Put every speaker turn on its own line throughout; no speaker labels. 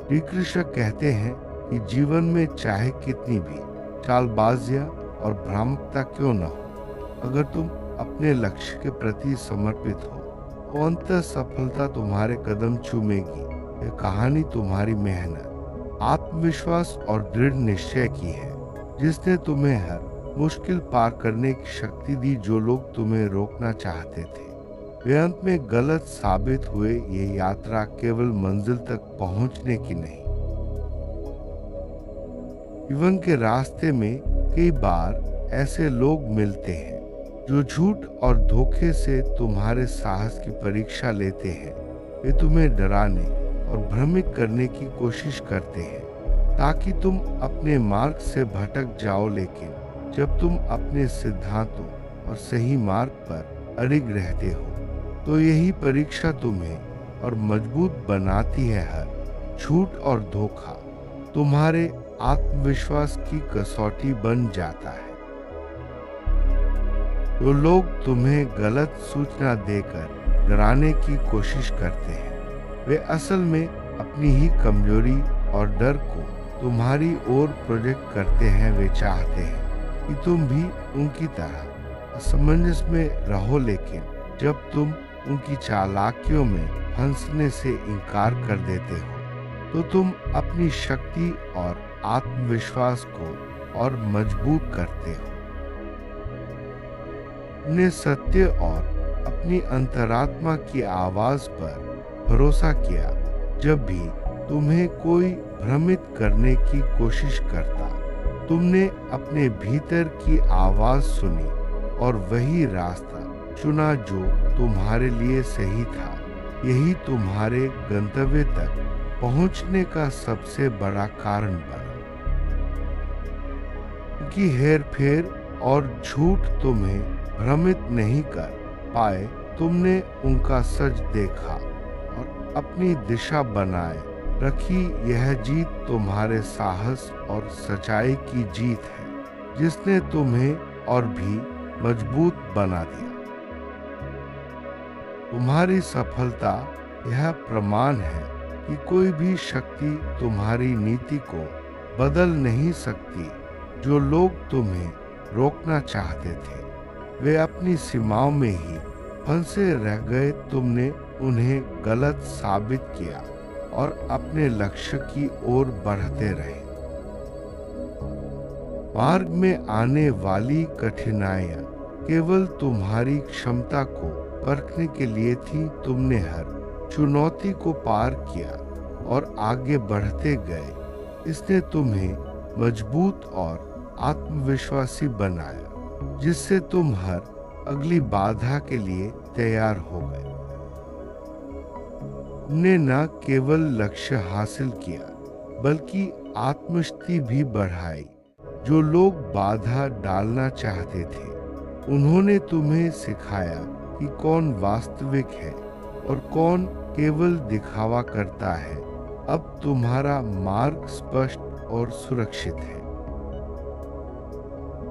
श्री कृष्ण कहते हैं कि जीवन में चाहे कितनी भी चालबाजियां और भ्रामकता क्यों न हो, अगर तुम अपने लक्ष्य के प्रति समर्पित हो तो अंततः सफलता तुम्हारे कदम चूमेगी। यह कहानी तुम्हारी मेहनत, आत्मविश्वास और दृढ़ निश्चय की है, जिसने तुम्हें हर मुश्किल पार करने की शक्ति दी। जो लोग तुम्हें रोकना चाहते थे वे अंत में गलत साबित हुए। ये यात्रा केवल मंजिल तक पहुंचने की नहीं, जीवन के रास्ते में कई बार ऐसे लोग मिलते हैं जो झूठ और धोखे से तुम्हारे साहस की परीक्षा लेते हैं। वे तुम्हें डराने और भ्रमित करने की कोशिश करते हैं ताकि तुम अपने मार्ग से भटक जाओ, लेकिन जब तुम अपने सिद्धांतों और सही मार्ग पर अड़िग रहते हो तो यही परीक्षा तुम्हें और मजबूत बनाती है। हर झूठ और धोखा तुम्हारे आत्मविश्वास की कसौटी बन जाता है। जो लोग तुम्हें गलत सूचना देकर डराने की कोशिश करते हैं वे असल में अपनी ही कमजोरी और डर को तुम्हारी ओर प्रोजेक्ट करते हैं। वे चाहते हैं कि तुम भी उनकी तरह असमंजस में रहो, लेकिन जब तुम उनकी चालाकियों में फंसने से इनकार कर देते हो तो तुम अपनी शक्ति और आत्मविश्वास को और मजबूत करते हो। ने सत्य और अपनी अंतरात्मा की आवाज पर भरोसा किया। जब भी तुम्हें कोई भ्रमित करने की कोशिश करता, तुमने अपने भीतर की आवाज सुनी और वही रास्ता चुना जो तुम्हारे लिए सही था। यही तुम्हारे गंतव्य तक पहुंचने का सबसे बड़ा कारण बना। कि हेरफेर और झूठ तुम्हें भ्रमित नहीं कर पाए। तुमने उनका सच देखा और अपनी दिशा बनाए रखी। यह जीत तुम्हारे साहस और सच्चाई की जीत है, जिसने तुम्हें और भी मजबूत बना दिया। तुम्हारी सफलता यह प्रमाण है कि कोई भी शक्ति तुम्हारी नीति को बदल नहीं सकती। जो लोग तुम्हें रोकना चाहते थे वे अपनी सीमाओं में ही फंसे रह गए। तुमने उन्हें गलत साबित किया और अपने लक्ष्य की ओर बढ़ते रहे। मार्ग में आने वाली कठिनाइयां केवल तुम्हारी क्षमता को परखने के लिए थी। तुमने हर चुनौती को पार किया और आगे बढ़ते गए। इसने तुम्हें मजबूत और आत्मविश्वासी बनाया, जिससे तुम हर अगली बाधा के लिए तैयार हो गए। तुमने न केवल लक्ष्य हासिल किया बल्कि आत्मशक्ति भी बढ़ाई। जो लोग बाधा डालना चाहते थे उन्होंने तुम्हें सिखाया कि कौन वास्तविक है और कौन केवल दिखावा करता है। अब तुम्हारा मार्ग स्पष्ट और सुरक्षित है।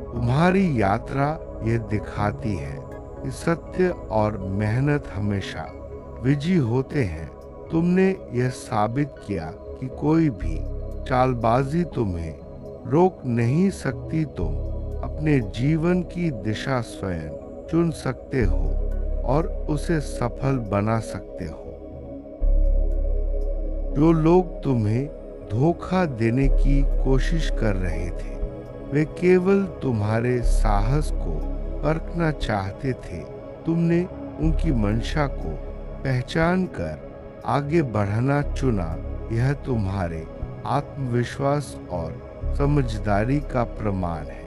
तुम्हारी यात्रा ये दिखाती है कि सत्य और मेहनत हमेशा विजयी होते हैं। तुमने यह साबित किया कि कोई भी चालबाजी तुम्हें रोक नहीं सकती। तुम अपने जीवन की दिशा स्वयं चुन सकते हो और उसे सफल बना सकते हो। जो लोग तुम्हें धोखा देने की कोशिश कर रहे थे वे केवल तुम्हारे साहस को परखना चाहते थे। तुमने उनकी मंशा को पहचान कर आगे बढ़ना चुना। यह तुम्हारे आत्मविश्वास और समझदारी का प्रमाण है।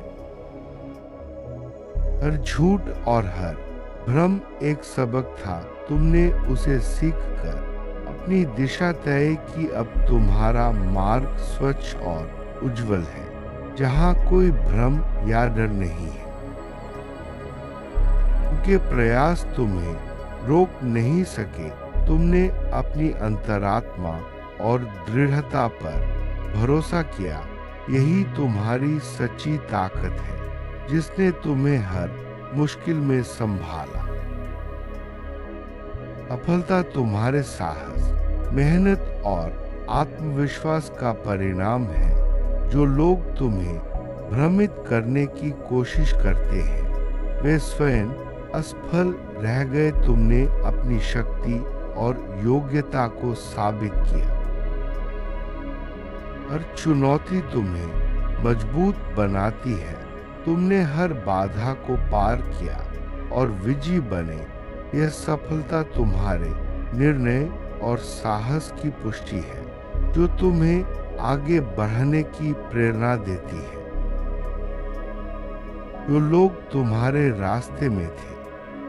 हर झूठ और हर भ्रम एक सबक था। तुमने उसे सीखकर अपनी दिशा तय की। अब तुम्हारा मार्ग स्वच्छ और उज्जवल है, जहां कोई भ्रम या डर नहीं है। उनके प्रयास तुम्हें रोक नहीं सके। तुमने अपनी अंतरात्मा और दृढ़ता पर भरोसा किया। यही तुम्हारी सच्ची ताकत है, जिसने तुम्हें हर मुश्किल में संभाला। सफलता तुम्हारे साहस, मेहनत और आत्मविश्वास का परिणाम है। जो लोग तुम्हें भ्रमित करने की कोशिश करते हैं वे स्वयं असफल रह गए। तुमने अपनी शक्ति और योग्यता को साबित किया। हर चुनौती तुम्हें मजबूत बनाती है। तुमने हर बाधा को पार किया और विजयी बने। यह सफलता तुम्हारे निर्णय और साहस की पुष्टि है जो तुम्हें आगे बढ़ने की प्रेरणा देती है। जो लोग तुम्हारे रास्ते में थे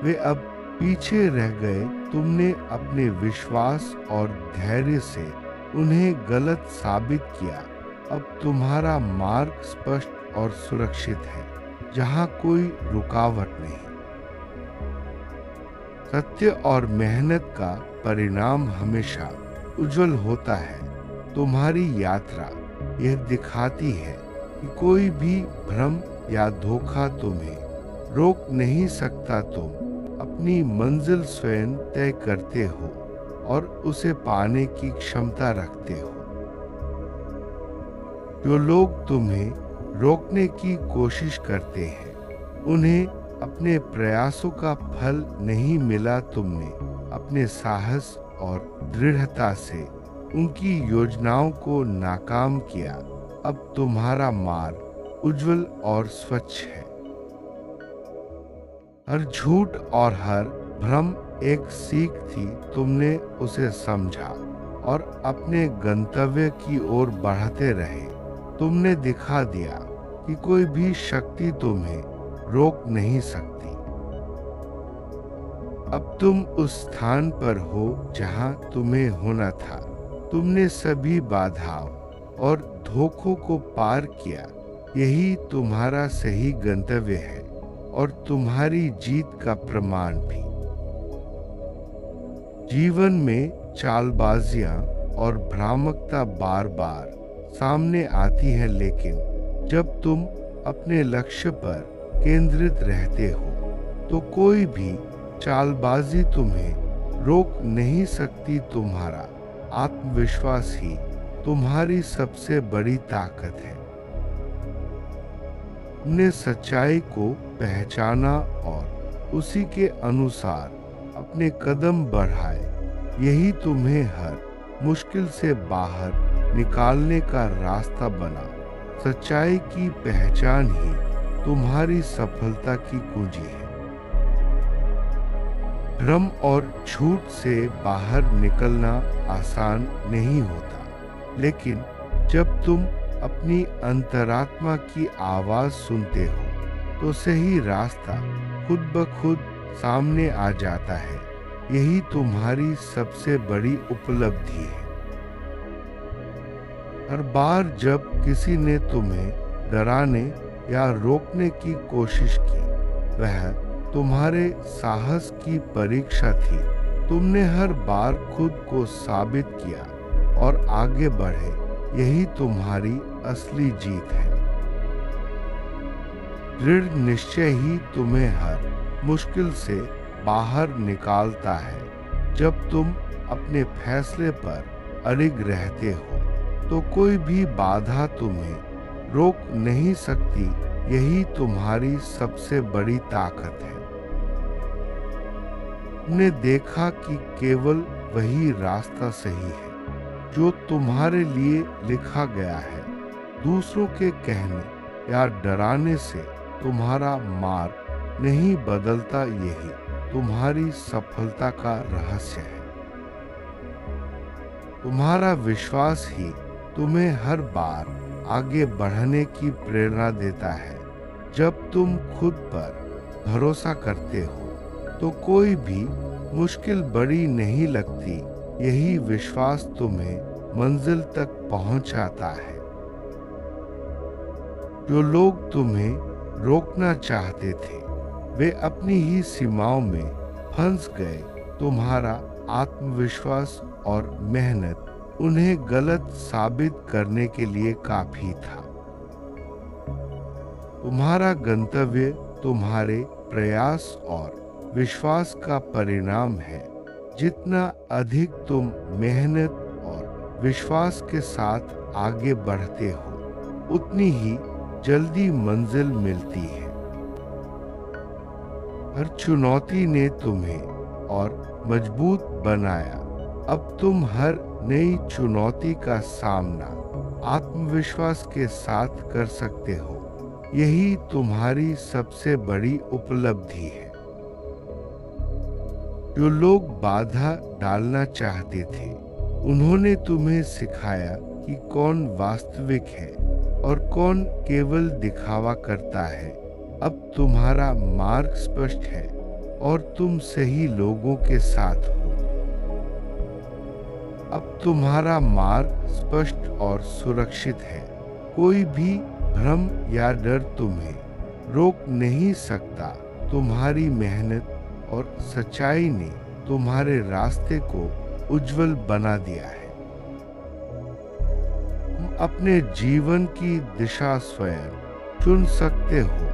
वे अब पीछे रह गए। तुमने अपने विश्वास और धैर्य से उन्हें गलत साबित किया। अब तुम्हारा मार्ग स्पष्ट और सुरक्षित है जहां कोई रुकावट नहीं। सत्य और मेहनत का परिणाम हमेशा उज्जवल होता है। तुम्हारी यात्रा यह दिखाती है कि कोई भी भ्रम या धोखा तुम्हें रोक नहीं सकता। तुम अपनी मंजिल स्वयं तय करते हो और उसे पाने की क्षमता रखते हो। जो लोग तुम्हें रोकने की कोशिश करते हैं उन्हें अपने प्रयासों का फल नहीं मिला। तुमने अपने साहस और दृढ़ता से उनकी योजनाओं को नाकाम किया। अब तुम्हारा मार्ग उज्जवल और स्वच्छ है। हर झूठ और हर भ्रम एक सीख थी। तुमने उसे समझा और अपने गंतव्य की ओर बढ़ते रहे। तुमने दिखा दिया कि कोई भी शक्ति तुम्हें रोक नहीं सकती। अब तुम उस स्थान पर हो जहां तुम्हें होना था। तुमने सभी बाधाओं और धोखों को पार किया। यही तुम्हारा सही गंतव्य है और तुम्हारी जीत का प्रमाण भी। जीवन में चालबाजियां और भ्रामकता बार बार सामने आती है, लेकिन जब तुम अपने लक्ष्य पर केंद्रित रहते हो तो कोई भी चालबाजी तुम्हें रोक नहीं सकती। तुम्हारा आत्मविश्वास ही तुम्हारी सबसे बड़ी ताकत है। तुमने सच्चाई को पहचाना और उसी के अनुसार अपने कदम बढ़ाए। यही तुम्हें हर मुश्किल से बाहर निकालने का रास्ता बना। सच्चाई की पहचान ही तुम्हारी सफलता की कुंजी है। भ्रम और झूठ से बाहर निकलना आसान नहीं होता, लेकिन जब तुम अपनी अंतरात्मा की आवाज सुनते हो तो सही रास्ता खुद ब खुद सामने आ जाता है। यही तुम्हारी सबसे बड़ी उपलब्धि है। हर बार जब किसी ने तुम्हें डराने या रोकने की कोशिश की वह तुम्हारे साहस की परीक्षा थी। तुमने हर बार खुद को साबित किया और आगे बढ़े। यही तुम्हारी असली जीत है। दृढ़ निश्चय ही तुम्हें हर मुश्किल से बाहर निकालता है। जब तुम अपने फैसले पर अडिग रहते हो तो कोई भी बाधा तुम्हें रोक नहीं सकती। यही तुम्हारी सबसे बड़ी ताकत है। तुमने देखा कि केवल वही रास्ता सही है जो तुम्हारे लिए लिखा गया है। दूसरों के कहने या डराने से तुम्हारा मार्ग नहीं बदलता। यही तुम्हारी सफलता का रहस्य है। तुम्हारा विश्वास ही तुम्हें हर बार आगे बढ़ने की प्रेरणा देता है। जब तुम खुद पर भरोसा करते हो तो कोई भी मुश्किल बड़ी नहीं लगती। यही विश्वास तुम्हें मंजिल तक पहुंचाता है। जो लोग तुम्हें रोकना चाहते थे वे अपनी ही सीमाओं में फंस गए। तुम्हारा आत्मविश्वास और मेहनत उन्हें गलत साबित करने के लिए काफी था। तुम्हारा गंतव्य तुम्हारे प्रयास और विश्वास का परिणाम है। जितना अधिक तुम मेहनत और विश्वास के साथ आगे बढ़ते हो, उतनी ही जल्दी मंजिल मिलती है। हर चुनौती ने तुम्हें और मजबूत बनाया। अब तुम हर नई चुनौती का सामना आत्मविश्वास के साथ कर सकते हो। यही तुम्हारी सबसे बड़ी उपलब्धि है। जो लोग बाधा डालना चाहते थे, उन्होंने तुम्हें सिखाया कि कौन वास्तविक है और कौन केवल दिखावा करता है। अब तुम्हारा मार्ग स्पष्ट है और तुम सही लोगों के साथ हो। अब तुम्हारा मार्ग स्पष्ट और सुरक्षित है। कोई भी भ्रम या डर तुम्हें रोक नहीं सकता। तुम्हारी मेहनत और सच्चाई ने तुम्हारे रास्ते को उज्जवल बना दिया है। तुम अपने जीवन की दिशा स्वयं चुन सकते हो।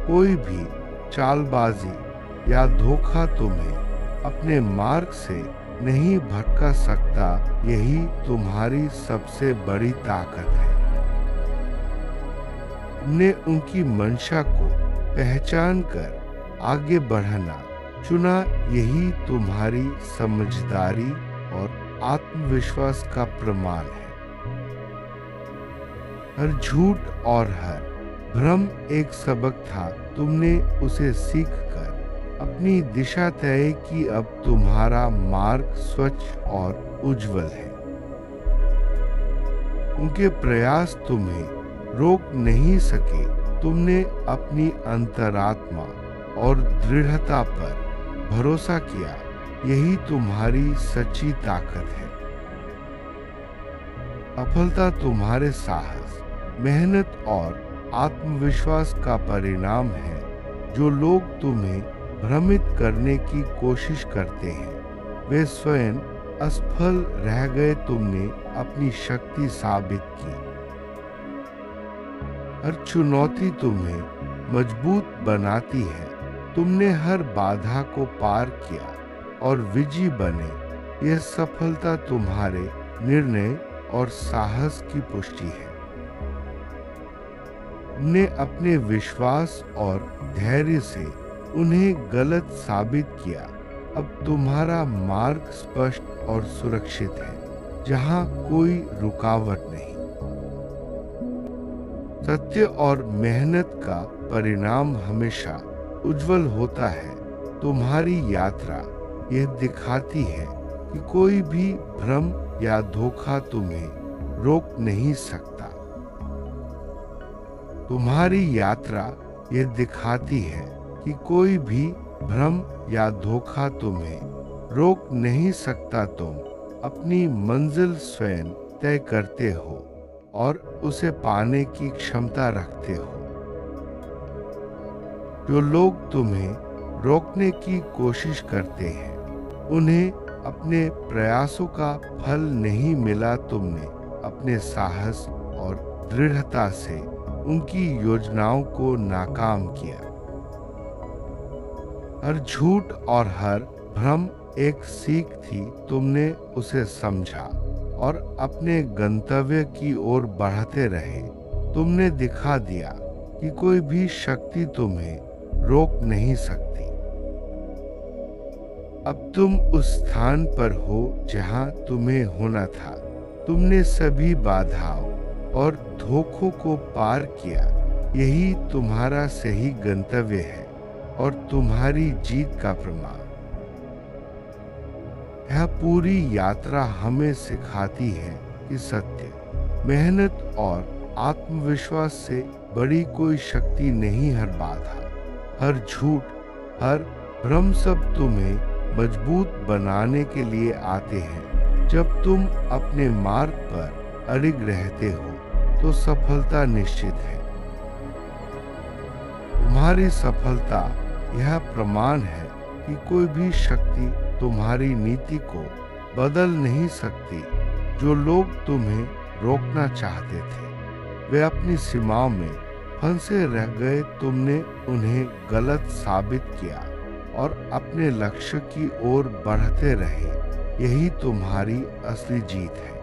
कोई भी चालबाजी या धोखा तुम्हें अपने मार्ग से नहीं भटका सकता। यही तुम्हारी सबसे बड़ी ताकत है। तुमने उनकी मंशा को पहचान कर आगे बढ़ना चुना। यही तुम्हारी समझदारी और आत्मविश्वास का प्रमाण है। हर झूठ और हर भ्रम एक सबक था। तुमने उसे सीखकर अपनी दिशा तय की। अब तुम्हारा मार्ग स्वच्छ और उज्जवल है। उनके प्रयास तुम्हें रोक नहीं सके। तुमने अपनी अंतरात्मा और दृढ़ता पर भरोसा किया। यही तुम्हारी सच्ची ताकत है। सफलता तुम्हारे साहस, मेहनत और आत्मविश्वास का परिणाम है। जो लोग तुम्हें भ्रमित करने की कोशिश करते हैं, वे स्वयं असफल रह गए। तुमने अपनी शक्ति साबित की। हर चुनौती तुम्हें मजबूत बनाती है। तुमने हर बाधा को पार किया और विजयी बने। यह सफलता तुम्हारे निर्णय और साहस की पुष्टि है। तुमने अपने विश्वास और धैर्य से उन्हें गलत साबित किया। अब तुम्हारा मार्ग स्पष्ट और सुरक्षित है, जहां कोई रुकावट नहीं। सत्य और मेहनत का परिणाम हमेशा उज्जवल होता है। तुम्हारी यात्रा यह दिखाती है कि कोई भी भ्रम या धोखा तुम्हें रोक नहीं सकता। तुम्हारी यात्रा यह दिखाती है कि कोई भी भ्रम या धोखा तुम्हें रोक नहीं सकता। तुम अपनी मंजिल स्वयं तय करते हो और उसे पाने की क्षमता रखते हो। जो लोग तुम्हें रोकने की कोशिश करते हैं, उन्हें अपने प्रयासों का फल नहीं मिला। तुमने अपने साहस और दृढ़ता से उनकी योजनाओं को नाकाम किया। हर झूठ और हर भ्रम एक सीख थी। तुमने उसे समझा और अपने गंतव्य की ओर बढ़ते रहे। तुमने दिखा दिया कि कोई भी शक्ति तुम्हें रोक नहीं सकती। अब तुम उस स्थान पर हो जहां तुम्हें होना था। तुमने सभी बाधाओं और धोखों को पार किया। यही तुम्हारा सही गंतव्य है और तुम्हारी जीत का प्रमाण। यह पूरी यात्रा हमें सिखाती है कि सत्य, मेहनत और आत्मविश्वास से बड़ी कोई शक्ति नहीं। हर बाधा, हर झूठ, हर भ्रम सब तुम्हें मजबूत बनाने के लिए आते हैं। जब तुम अपने मार्ग पर अड़िग रहते हो तो सफलता निश्चित है। तुम्हारी सफलता यह प्रमाण है कि कोई भी शक्ति तुम्हारी नीति को बदल नहीं सकती। जो लोग तुम्हें रोकना चाहते थे, वे अपनी सीमाओं में फंसे रह गए। तुमने उन्हें गलत साबित किया और अपने लक्ष्य की ओर बढ़ते रहे। यही तुम्हारी असली जीत है।